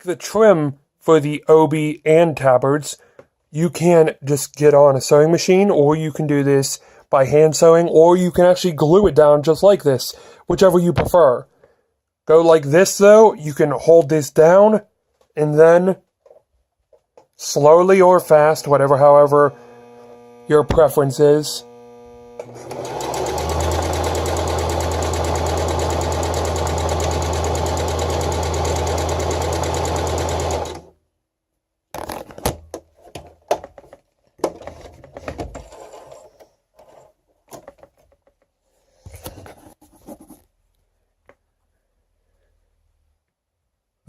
the trim for the obi and tabbards, you can just get on a sewing machine, or you can do this by hand sewing, or you can actually glue it down just like this, whichever you prefer. Go like this though, you can hold this down, and then slowly or fast, however your preference is.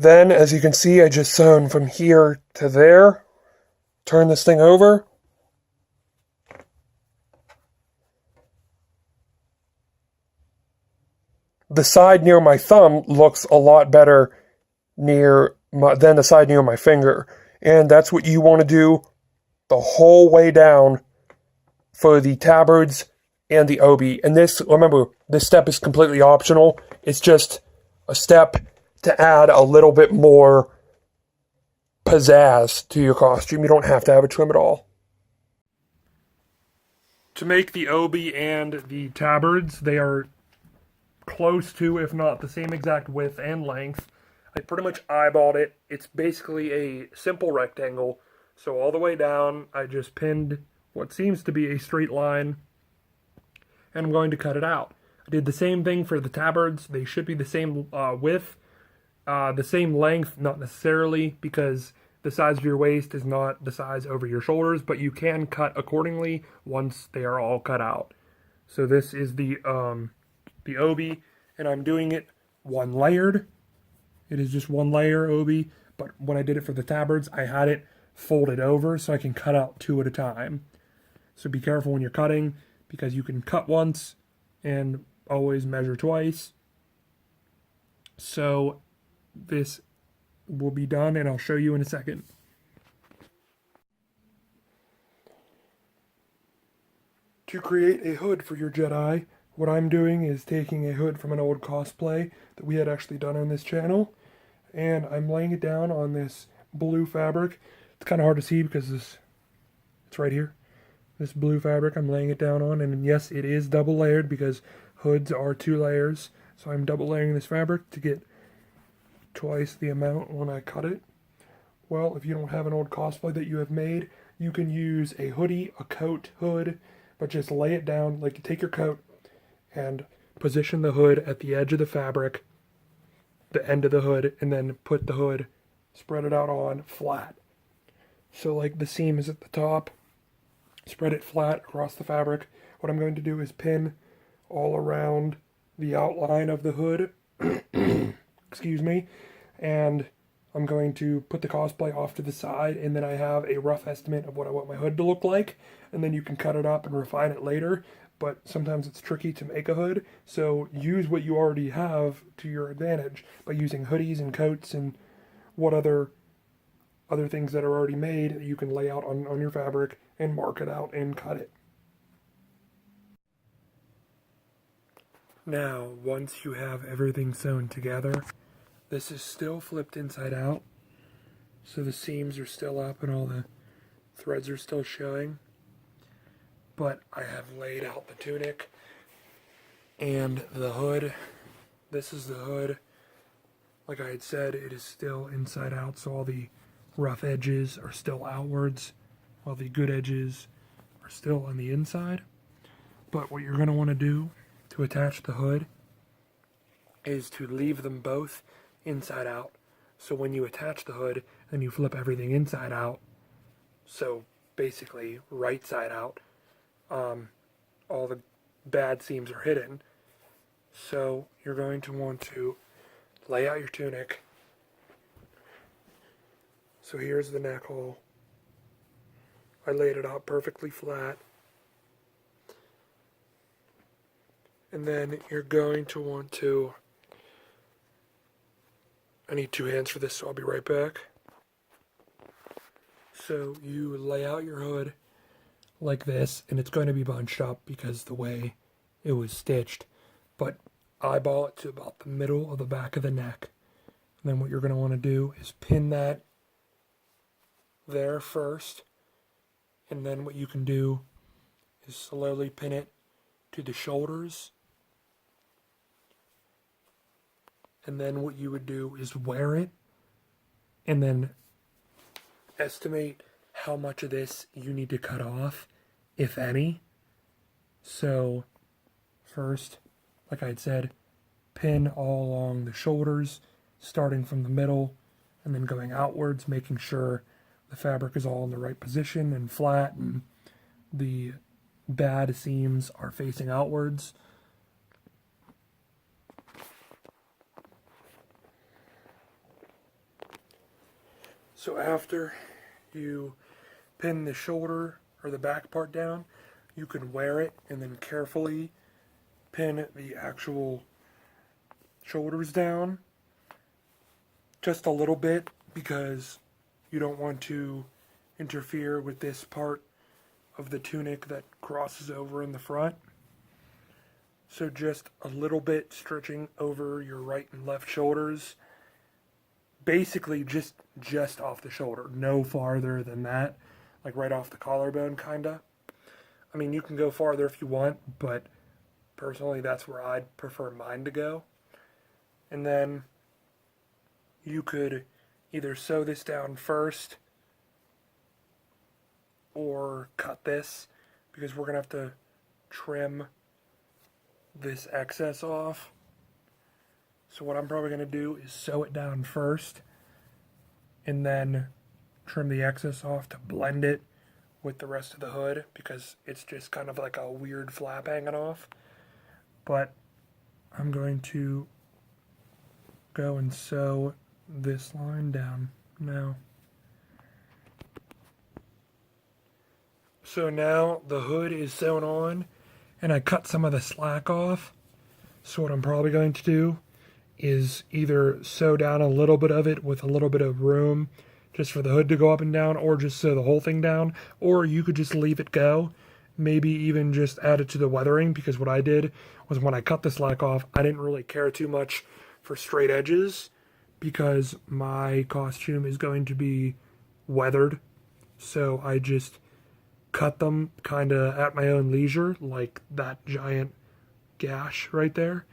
Then, as you can see, I just sewn from here to there. Turn this thing over. The side near my thumb looks a lot better than the side near my finger. And that's what you want to do the whole way down for the tabbards and the obi. And this, remember, this step is completely optional. It's just a step to add a little bit more pizzazz to your costume. You don't have to have a trim at all. To make the obi and the tabbards, they are close to, if not the same exact width and length. I pretty much eyeballed it. It's basically a simple rectangle. So all the way down, I just pinned what seems to be a straight line, and I'm going to cut it out. I did the same thing for the tabbards. They should be the same width. The same length, not necessarily, because the size of your waist is not the size over your shoulders, but you can cut accordingly once they are all cut out. So this is the obi, and I'm doing it one layered. It is just one layer obi, but when I did it for the tabbards, I had it folded over so I can cut out two at a time. So be careful when you're cutting, because you can cut once and always measure twice. So this will be done, and I'll show you in a second. To create a hood for your Jedi, what I'm doing is taking a hood from an old cosplay that we had actually done on this channel, and I'm laying it down on this blue fabric. It's kind of hard to see because it's right here. This blue fabric I'm laying it down on, and yes, it is double layered because hoods are 2 layers. So I'm double layering this fabric to get twice the amount when I cut it. Well, if you don't have an old cosplay that you have made, you can use a hoodie, a coat hood, but just lay it down, like you take your coat and position the hood at the edge of the fabric, the end of the hood, and then put the hood, spread it out on flat. So like the seam is at the top, spread it flat across the fabric. What I'm going to do is pin all around the outline of the hood, excuse me, and I'm going to put the cosplay off to the side, and then I have a rough estimate of what I want my hood to look like, and then you can cut it up and refine it later. But sometimes it's tricky to make a hood, so use what you already have to your advantage by using hoodies and coats and what other things that are already made that you can lay out on your fabric and mark it out and cut it. Now, once you have everything sewn together, this is still flipped inside out, so the seams are still up and all the threads are still showing. But I have laid out the tunic and the hood. This is the hood. Like I had said, it is still inside out, so all the rough edges are still outwards, while the good edges are still on the inside. But what you're going to want to do to attach the hood is to leave them both inside out. So when you attach the hood, then you flip everything inside out. So basically right side out. All the bad seams are hidden. So you're going to want to lay out your tunic. So here's the neck hole. I laid it out perfectly flat. And then you're going to want to, I need 2 hands for this, so I'll be right back. So you lay out your hood like this, and it's going to be bunched up because the way it was stitched, but eyeball it to about the middle of the back of the neck, and And then what you're going to want to do is pin that there first. And then what you can do is slowly pin it to the shoulders. And then what you would do is wear it and then estimate how much of this you need to cut off, if any. So first, like I had said, pin all along the shoulders, starting from the middle and then going outwards, making sure the fabric is all in the right position and flat and the bad seams are facing outwards. So after you pin the shoulder or the back part down, you can wear it and then carefully pin the actual shoulders down just a little bit, because you don't want to interfere with this part of the tunic that crosses over in the front. So just a little bit stretching over your right and left shoulders. Basically just off the shoulder, no farther than that, like right off the collarbone kinda. I mean, you can go farther if you want, but personally that's where I'd prefer mine to go. And then you could either sew this down first or cut this, because we're gonna have to trim this excess off. So what I'm probably going to do is sew it down first and then trim the excess off to blend it with the rest of the hood, because it's just kind of like a weird flap hanging off. But I'm going to go and sew this line down now. So now the hood is sewn on and I cut some of the slack off. So what I'm probably going to do is either sew down a little bit of it with a little bit of room just for the hood to go up and down, or just sew the whole thing down, or you could just leave it go, maybe even just add it to the weathering, because what I did was when I cut the slack off, I didn't really care too much for straight edges because my costume is going to be weathered, so I just cut them kind of at my own leisure, like that giant gash right there.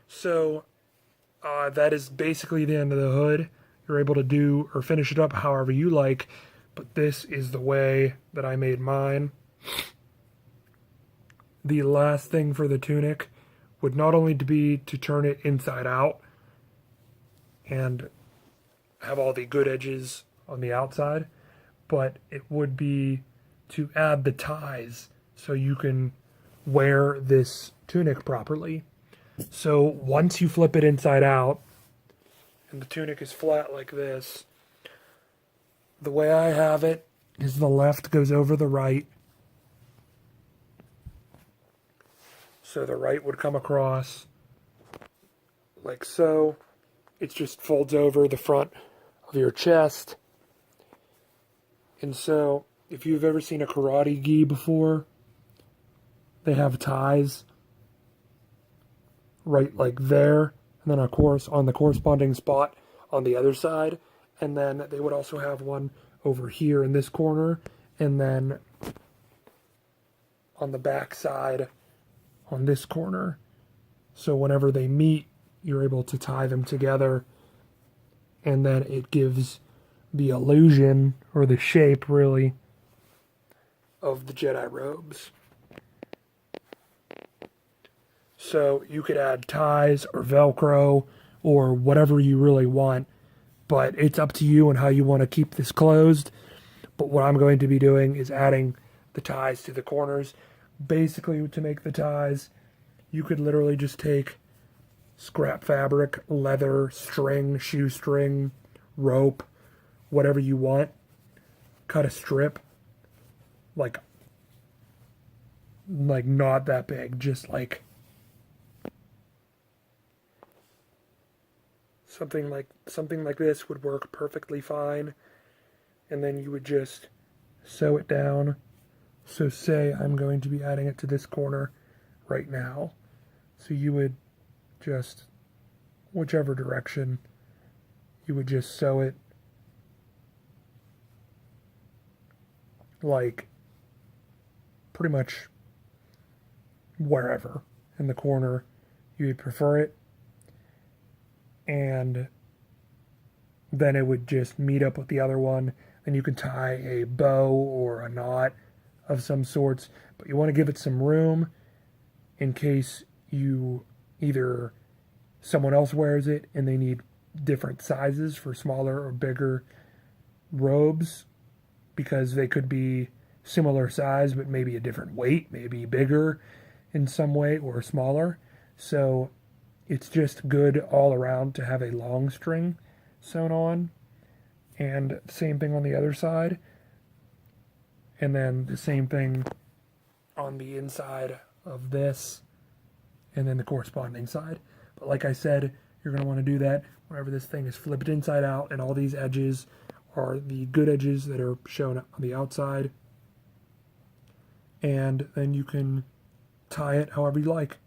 So that is basically the end of the hood. You're able to do or finish it up however you like, but this is the way that I made mine. The last thing for the tunic would not only be to turn it inside out and have all the good edges on the outside, but it would be to add the ties so you can wear this tunic properly. So once you flip it inside out and the tunic is flat like this, the way I have it is the left goes over the right. So the right would come across like so. It just folds over the front of your chest. And so if you've ever seen a karate gi before, they have ties right like there, and then of course on the corresponding spot on the other side, and then they would also have one over here in this corner, and then on the back side on this corner. So whenever they meet, you're able to tie them together, and then it gives the illusion, or the shape really, of the Jedi robes. So you could add ties or Velcro or whatever you really want, but it's up to you and how you want to keep this closed. But what I'm going to be doing is adding the ties to the corners. Basically, to make the ties, you could literally just take scrap fabric, leather, string, shoestring, rope, whatever you want, cut a strip, like not that big, just like something like this would work perfectly fine. And then you would just sew it down. So say I'm going to be adding it to this corner right now. So you would just, whichever direction you would just sew it like pretty much wherever in the corner you would prefer it, and then it would just meet up with the other one. Then you can tie a bow or a knot of some sorts, but you want to give it some room in case you either someone else wears it and they need different sizes for smaller or bigger robes, because they could be similar size but maybe a different weight, maybe bigger in some way or smaller. So it's just good all around to have a long string sewn on, and same thing on the other side, and then the same thing on the inside of this, and then the corresponding side. But like I said, you're going to want to do that whenever this thing is flipped inside out, and all these edges are the good edges that are shown on the outside, and then you can tie it however you like.